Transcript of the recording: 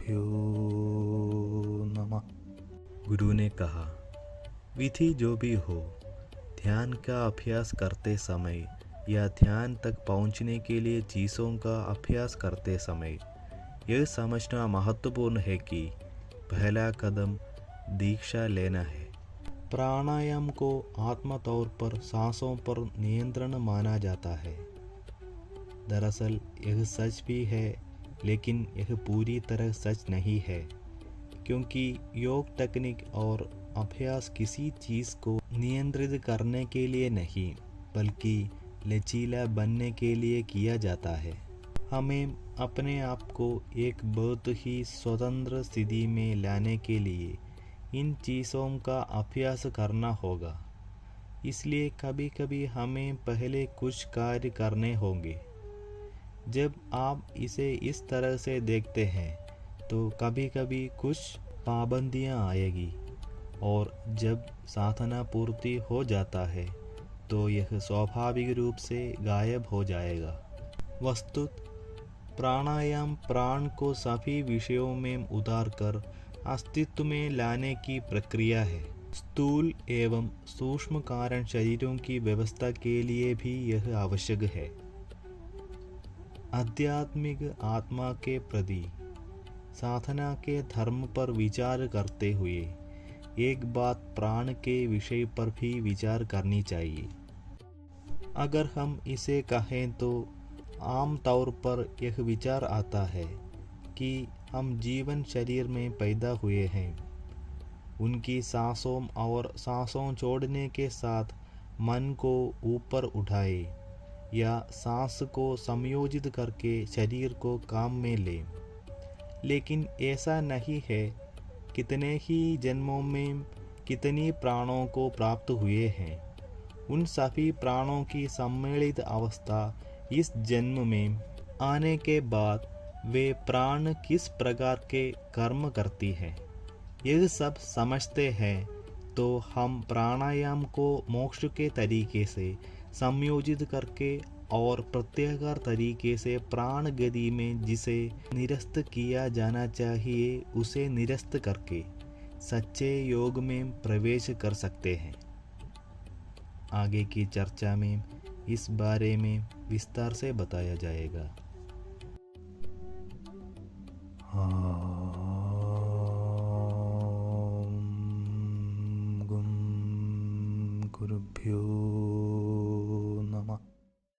गुरुभ्यो नमः। गुरु ने कहा, विधि जो भी हो, ध्यान का अभ्यास करते समय या ध्यान तक पहुंचने के लिए चीज़ों का अभ्यास करते समय यह समझना महत्वपूर्ण है कि पहला कदम दीक्षा लेना है। प्राणायाम को आत्म तौर पर सांसों पर नियंत्रण माना जाता है। दरअसल यह सच भी है, लेकिन यह पूरी तरह सच नहीं है, क्योंकि योग तकनीक और अभ्यास किसी चीज़ को नियंत्रित करने के लिए नहीं, बल्कि लचीला बनने के लिए किया जाता है। हमें अपने आप को एक बहुत ही स्वतंत्र स्थिति में लाने के लिए इन चीज़ों का अभ्यास करना होगा। इसलिए कभी कभी हमें पहले कुछ कार्य करने होंगे। जब आप इसे इस तरह से देखते हैं तो कभी कभी कुछ पाबंदियां आएगी, और जब साधना पूर्ति हो जाता है तो यह स्वाभाविक रूप से गायब हो जाएगा। वस्तुत प्राणायाम प्राण को सभी विषयों में उतार कर अस्तित्व में लाने की प्रक्रिया है। स्थूल एवं सूक्ष्म कारण शरीरों की व्यवस्था के लिए भी यह आवश्यक है। आध्यात्मिक आत्मा के प्रति साधना के धर्म पर विचार करते हुए एक बात प्राण के विषय पर भी विचार करनी चाहिए। अगर हम इसे कहें तो आम तौर पर यह विचार आता है कि हम जीवन शरीर में पैदा हुए हैं। उनकी सांसों और सांसों छोड़ने के साथ मन को ऊपर उठाए या सांस को समयोजित करके शरीर को काम में लें। लेकिन ऐसा नहीं है। कितने ही जन्मों में कितनी प्राणों को प्राप्त हुए हैं, उन सभी प्राणों की सम्मिलित अवस्था इस जन्म में आने के बाद वे प्राण किस प्रकार के कर्म करती है, यह सब समझते हैं तो हम प्राणायाम को मोक्ष के तरीके से संयोजित करके और प्रत्याहार तरीके से प्राण गति में जिसे निरस्त किया जाना चाहिए उसे निरस्त करके सच्चे योग में प्रवेश कर सकते हैं। आगे की चर्चा में इस बारे में विस्तार से बताया जाएगा। गुरुभ्यो